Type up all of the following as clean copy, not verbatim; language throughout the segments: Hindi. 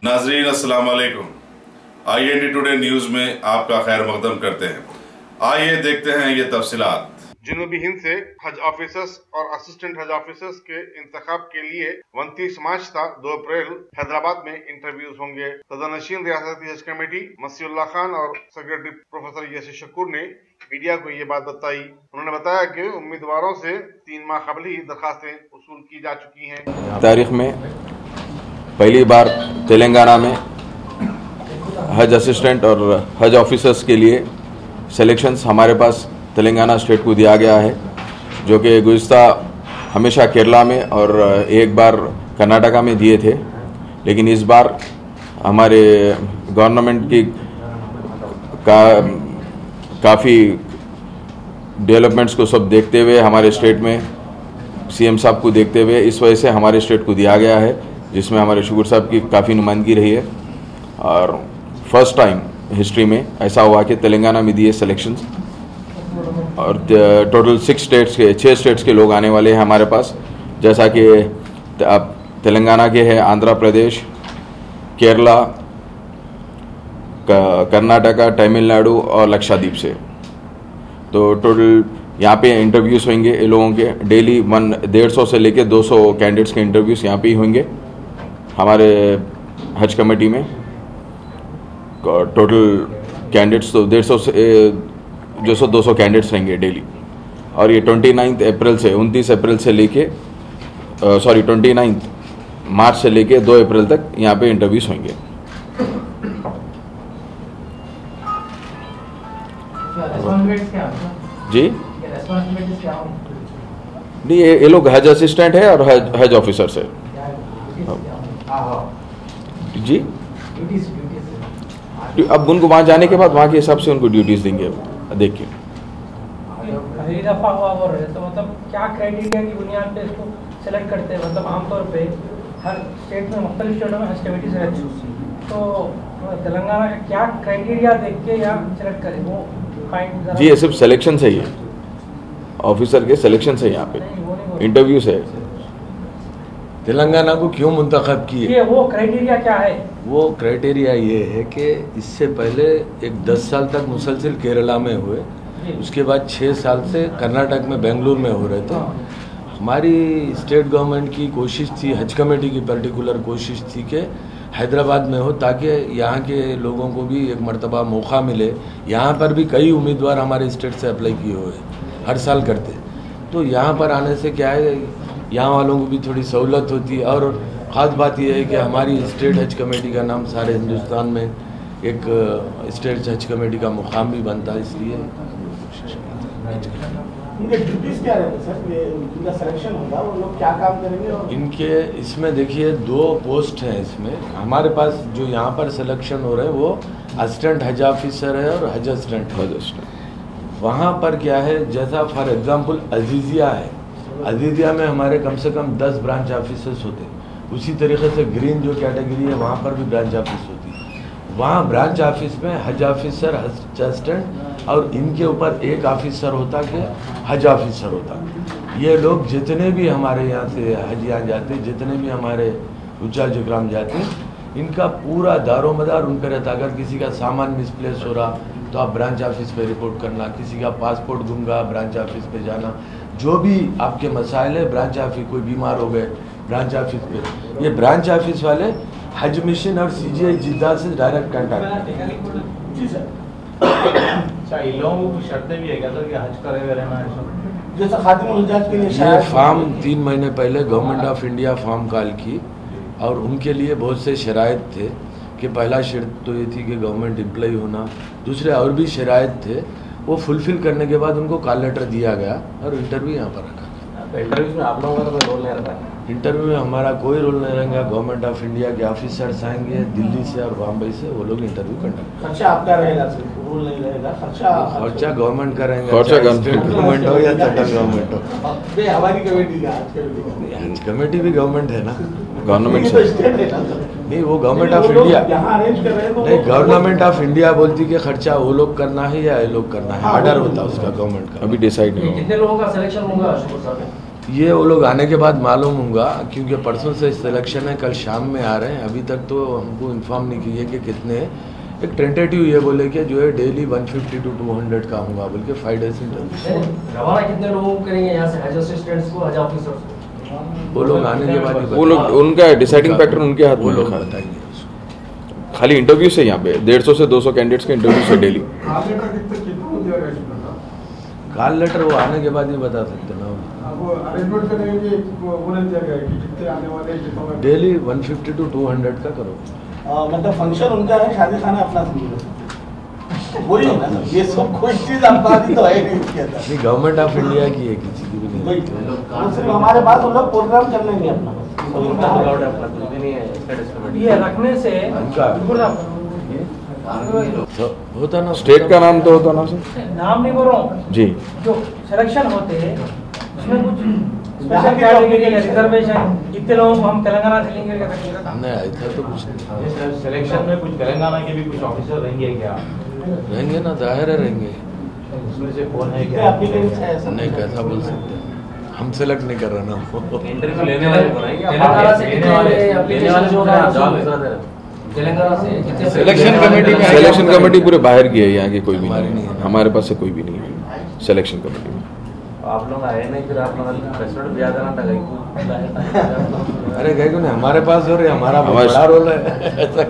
नाजरीन अस्सलाम वालेकुम। IND टुडे न्यूज में आपका खैर मकदम करते हैं। आइए देखते हैं ये तफसीलात। जनूबी हिंद से हज ऑफिसर्स और असिस्टेंट हज ऑफिसर्स के इंतखाब के लिए 29 मार्च तक 2 अप्रैल हैदराबाद में इंटरव्यूज होंगे। सदरनशीन रियासती हज कमेटी मसीउल्लाह खान और सेक्रेटरी प्रोफेसर यासिर शकूर ने मीडिया को ये बात बताई। उन्होंने बताया कि उम्मीदवारों से 3 माह कबल ही दरखास्तें वसूल की जा चुकी हैं। तारीख में पहली बार तेलंगाना में हज असिस्टेंट और हज ऑफिसर्स के लिए सिलेक्शंस हमारे पास तेलंगाना स्टेट को दिया गया है, जो कि गुज़िस्ता हमेशा केरला में और एक बार कर्नाटका में दिए थे, लेकिन इस बार हमारे गवर्नमेंट की काफ़ी डेवलपमेंट्स को सब देखते हुए, हमारे स्टेट में CM साहब को देखते हुए, इस वजह से हमारे स्टेट को दिया गया है, जिसमें हमारे शकूर साहब की काफ़ी नुमाइंदगी रही है। और फर्स्ट टाइम हिस्ट्री में ऐसा हुआ कि तेलंगाना में दिए सिलेक्शंस, और टोटल 6 स्टेट्स के लोग आने वाले हैं हमारे पास, जैसा कि अब तेलंगाना के हैं आंध्र प्रदेश, केरला, कर्नाटका, तमिलनाडु और लक्षद्वीप से। तो टोटल यहाँ पे इंटरव्यूज़ होंगे ये लोगों के डेली 150 से लेके 200 कैंडिडेट्स के इंटरव्यूज़ यहाँ पे ही होंगे हमारे हज कमेटी में। टोटल कैंडिडेट्स तो 150 से 200 कैंडिडेट्स रहेंगे डेली। और ये 29 अप्रैल से लेके 29 मार्च से लेके 2 अप्रैल तक यहाँ पे इंटरव्यूज होंगे। जी नहीं, ये लोग हज असिस्टेंट है और हज ऑफिसर्स है जी। अब उनको वहाँ जाने के बाद वहाँ के हिसाब से उनको ड्यूटीज देंगे। देखिए पहली दफा हुआ वो रहे, तो मतलब क्या क्राइटेरिया की बुनियाद पे इसको सेलेक्ट करते हैं? मतलब आमतौर पे हर स्टेट में मुख्तलिफ स्टेटों में हज कमेटी से रहती है, तो तेलंगाना का क्या क्राइटेरिया देख के या सेलेक्ट करें वो फाइंड? जी ये सिर्फ सिलेक्शन से ही है, ऑफिसर के सिलेक्शन से यहाँ पे इंटरव्यू से। तेलंगाना को क्यों मुंतखब किए, वो क्राइटेरिया क्या है? वो क्राइटेरिया ये है कि इससे पहले एक 10 साल तक मुसलसिल केरला में हुए, उसके बाद 6 साल से कर्नाटक में बेंगलुरु में हो रहे थे। हमारी स्टेट गवर्नमेंट की कोशिश थी, हज कमेटी की पर्टिकुलर कोशिश थी कि हैदराबाद में हो, ताकि यहाँ के लोगों को भी एक मर्तबा मौका मिले। यहाँ पर भी कई उम्मीदवार हमारे स्टेट से अप्लाई किए हुए हर साल करते, तो यहाँ पर आने से क्या है, यहाँ वालों को भी थोड़ी सहूलत होती है। और ख़ास बात यह है कि हमारी स्टेट हज कमेटी का नाम सारे हिंदुस्तान में एक स्टेट हज कमेटी का मुकाम भी बनता है, इसलिए इनके ड्यूटीज क्या रहते सर? इनका सिलेक्शन होगा, वो लोग क्या काम करेंगे? और इनके इसमें देखिए 2 पोस्ट हैं इसमें हमारे पास। जो यहाँ पर सिलेक्शन हो रहे हैं वो असिस्टेंट हज ऑफिसर है और हज असिस्टेंट। वहाँ पर क्या है, जैसा फॉर एग्जांपल अजीजिया है, अजीजिया में हमारे कम से कम 10 ब्रांच ऑफिसर्स होते हैं। उसी तरीके से ग्रीन जो कैटेगरी है वहाँ पर भी ब्रांच ऑफिस होती है। वहाँ ब्रांच ऑफिस में हज ऑफिसर, हज असिस्टेंट और इनके ऊपर एक ऑफिसर होता कि हज ऑफिसर होता। ये लोग जितने भी हमारे यहाँ से हज यहाँ जाते, जितने भी हमारे उच्चा जुकराम जाते, इनका पूरा दारोमदार उन पर रहता। अगर किसी का सामान मिसप्लेस हो रहा तो आप ब्रांच ऑफिस पे रिपोर्ट करना, किसी का पासपोर्ट गुम गया ब्रांच ऑफिस पे जाना, जो भी आपके मसाइल है ब्रांच ऑफिस, कोई बीमार हो गए ब्रांच ऑफिस पे। ये ब्रांच ऑफिस वाले हज मिशन और CGI जिद्दा से डायरेक्ट कॉन्टैक्ट। जी सर, इन लोगों की शर्तें भी है क्या सर कि हज करे हुए रहना है सब? जैसा खातिमुल हज्जाज के लिए ये फार्म 3 महीने पहले Government of India farm call की, और उनके लिए बहुत से शराइत थे कि पहला शर्त तो ये थी कि गवर्नमेंट एम्प्लॉय होना, दूसरे और भी शराइत थे, वो फुलफिल करने के बाद उनको कॉल लेटर दिया गया और इंटरव्यू यहाँ पर रखा। इंटरव्यूज में आप लोगों का कोई रोल नहीं रहता है? इंटरव्यू में हमारा कोई रोल नहीं रहेगा। गवर्नमेंट ऑफ इंडिया के ऑफिसर्स आएंगे दिल्ली से और बॉम्बे से, वो लोग इंटरव्यू कंडक्ट। खर्चा आपका रहेगा, रोल नहीं रहेगा, खर्चा गवर्नमेंट का रहेगा, स्टेट गवर्नमेंट हो या सेंट्रल गवर्नमेंट हो। हमारी कमेटी का हज कमेटी भी गवर्नमेंट है ना, गवर्नमेंट नहीं, वो गवर्नमेंट ऑफ इंडिया नहीं, गवर्नमेंट ऑफ इंडिया बोलती कि खर्चा वो लोग करना है या ये लोग करना है, ऑर्डर होता है उसका गवर्नमेंट का, अभी डिसाइड नहीं। कितने लोगों का सिलेक्शन होगा? ये वो लोग आने के बाद मालूम होगा, क्योंकि परसों से सिलेक्शन है, कल शाम में आ रहे हैं। अभी तक तो हमको इन्फॉर्म नहीं किए कि कितने हैं। एक टेंटेटिव ये बोले कि जो है डेली 150 to 200 का होगा, बोल के 5 days रवाना कितने लोगों को करेंगे यहाँ से, हज असिस्टेंट्स को, हज ऑफिसर्स को? वो लोग आने के बाद वो लोग, उनका डिसाइडिंग फैक्टर उनके हाथ वो में लोग है। बताएंगे। खाली इंटरव्यू से यहाँ पे 150 से 200 कैंडिडेट्स के इंटरव्यू से डेली। कॉल लेटर वो आने के बाद ही बता सकते ना। डेली 150 to 200 का करो। मतलब फंक्शन उनका है, शादी खाना अपना समझो, वही होगा ना। ये सब कोई चीज अपराधी तो है नहीं इसके अंदर। नहीं, गवर्नमेंट ऑफ इंडिया की है, किसी की भी नहीं। सिर्फ हमारे पास हम लोग प्रोग्राम कर लेंगे अपना, ये रखने से होता ना। स्टेट का नाम तो होता ना सर? नाम नहीं बोल रहा हूँ जी। जो सिलेक्शन होते हैं उसमें कुछ स्पेशल कैटेगरी रिजर्वेशन, कितने लोगों को हम तेलंगाना से लेंगे? नहीं, ऐसा तो कुछ नहीं। सिलेक्शन में कुछ तेलंगाना के भी कुछ ऑफिसर रहेंगे क्या? रहेंगे ना, जाहिर है रहेंगे। उसमें से कौन है क्या? नहीं, कैसा बोल सकते हैं, हम सेलेक्ट नहीं कर रहे ना। इंटरव्यू लेने वाले बनाएंगे तेलंगाना से, कितने एप्लीकेशन जो है जॉब तेलंगाना से कितने? सिलेक्शन कमेटी पूरे बाहर की है, यहाँ की कोई भी नहीं है। हमारे पास से कोई भी नहीं है सिलेक्शन कमेटी में। आप लोग आए नहीं, फिर आप लोग प्रेसिडेंट भी आना था गई। अरे गए को नहीं, हमारे पास हो रहे, हमारा हमारे- बड़ा रोल है।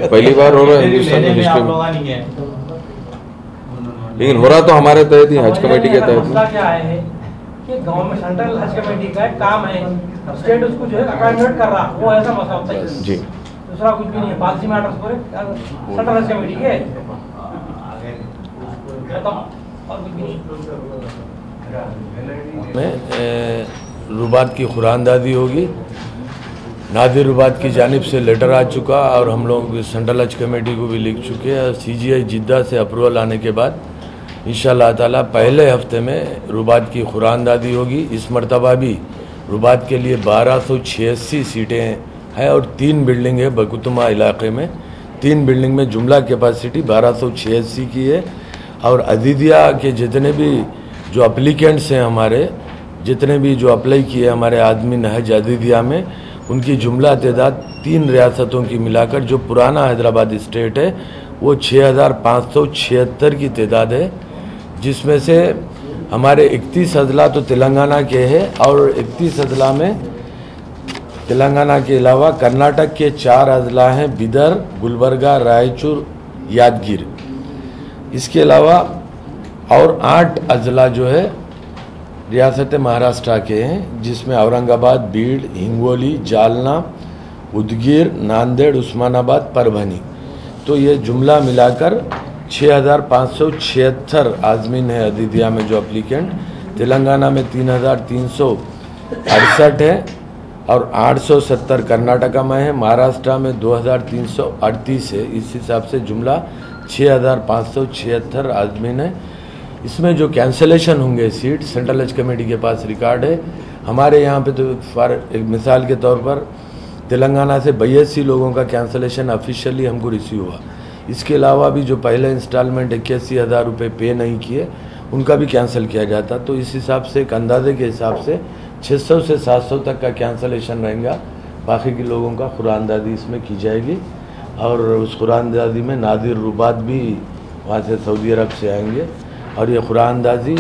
पहली बार हो रहा है हिंदुस्तान की हिस्ट्री में, लेकिन हो रहा तो हमारे तहत ही, हज कमेटी के तहत मसला क्या है कि गवर्नमेंट सेंट्रल हज कमेटी का एक काम है, स्टेट उसको जो है अपॉइंटमेंट कर रहा, वो ऐसा मसला होता है जी। दूसरा कुछ भी नहीं है। पॉलिसी मैटर्स पूरे सेंट्रल हज कमेटी के, और कुछ भी नहीं। में रुबात की खुरानदादी होगी। नादिर रुबात की जानिब से लेटर आ चुका और हम लोग सेंट्रल हज कमेटी को भी लिख चुके हैं। CGI जिद्दा से अप्रूवल आने के बाद इंशाअल्लाह ताला पहले हफ्ते में रुबात की खुरानदादी होगी। इस मरतबा भी रुबात के लिए 1286 सीटें हैं और 3 बिल्डिंग है बकुतुमा इलाके में। 3 बिल्डिंग में जुमला कैपेसिटी 1286 की है। और अदीदिया के जितने भी जो अप्लीकेंट्स हैं, हमारे जितने भी जो अप्लाई किए हमारे आदमी हज अदीदिया में, उनकी जुमला तादाद 3 रियासतों की मिलाकर जो पुराना हैदराबाद स्टेट है वो 6576 की तादाद है, जिसमें से हमारे 31 अजला तो तेलंगाना के हैं और 31 अजला में तेलंगाना के अलावा कर्नाटक के 4 अजला हैं, बिदर, गुलबर्गा, रायचूर, यादगीर। इसके अलावा और 8 अजला जो है रियासत महाराष्ट्र के हैं, जिसमें औरंगाबाद, बीड़, हिंगोली, जालना, उदगीर, नांदेड़, उस्मानाबाद, परभनी। तो ये जुमला मिलाकर 6576 आजमीन है अदीदिया में जो अप्लीकेंट। तेलंगाना में 3368 है और 870 कर्नाटका में है। महाराष्ट्र में 2338 है। इस हिसाब से जुमला 6576 आदमीन है। इसमें जो कैंसलेशन होंगे सीट, सेंट्रल हज कमेटी के पास रिकॉर्ड है। हमारे यहाँ पे तो एक मिसाल के तौर पर तेलंगाना से 82 लोगों का कैंसलेशन ऑफिशियली हमको रिसीव हुआ। इसके अलावा भी जो पहले इंस्टॉलमेंट 81,000 रुपये पे नहीं किए, उनका भी कैंसिल किया जाता। तो इस हिसाब से एक अंदाजे के हिसाब से 600 से 700 तक का कैंसलेशन रहेगा। बाकी के लोगों का खुरानदादी इसमें की जाएगी और उस खुरानदादी में नादिर रुबात भी वहाँ से सऊदी अरब से आएंगे। और ये खुरानदाजी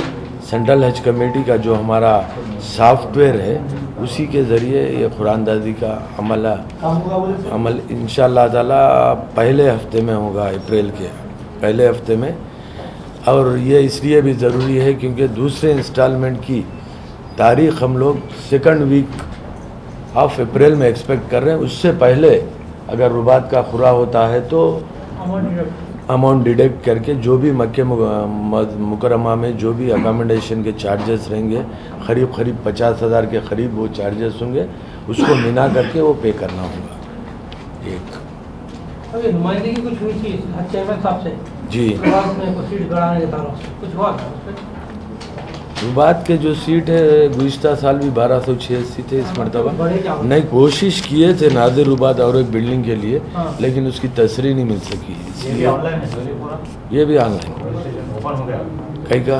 सेंट्रल हज कमेटी का जो हमारा सॉफ्टवेयर है, उसी के ज़रिए ये खुरानदाजी का अमल इंशाअल्लाह ताला पहले हफ्ते में होगा, अप्रैल के पहले हफ्ते में। और ये इसलिए भी ज़रूरी है क्योंकि दूसरे इंस्टॉलमेंट की तारीख़ हम लोग 2nd वीक ऑफ अप्रैल में एक्सपेक्ट कर रहे हैं। उससे पहले अगर रुबात का खुरा होता है तो अमाउंट डिडक्ट करके जो भी मक्के मुकरमा में जो भी अकोमोडेशन के चार्जेस रहेंगे, करीब 50,000 के करीब वो चार्जेस होंगे, उसको मिला करके वो पे करना होगा। एक अभी नुमाइंदगी कुछ हुई थी चेयरमैन साहब से जी, में कुछ सीट बढ़ाने के तारों से कुछ हुआ था उसमें? रुबात के जो सीट है गुज़िश्ता साल भी 1286 थे। इस मरतबा नहीं कोशिश किए थे नादिर रुबात और एक बिल्डिंग के लिए, लेकिन उसकी तस्रीह नहीं मिल सकी, इसलिए ये भी ऑनलाइन ओपन हो गया। कहीं का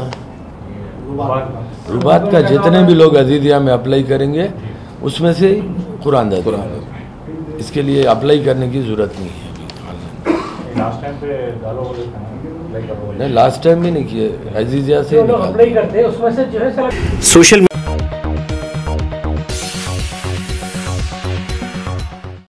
रुबात का जितने भी लोग अजीदिया में अप्लाई करेंगे उसमें से कुरान इसके लिए अप्लाई करने की जरूरत नहीं है। लास्ट टाइम पे नहीं, लास्ट टाइम भी नहीं किए, अजीदिया से अप्लाई करते हैं उसमें से जो है सोशल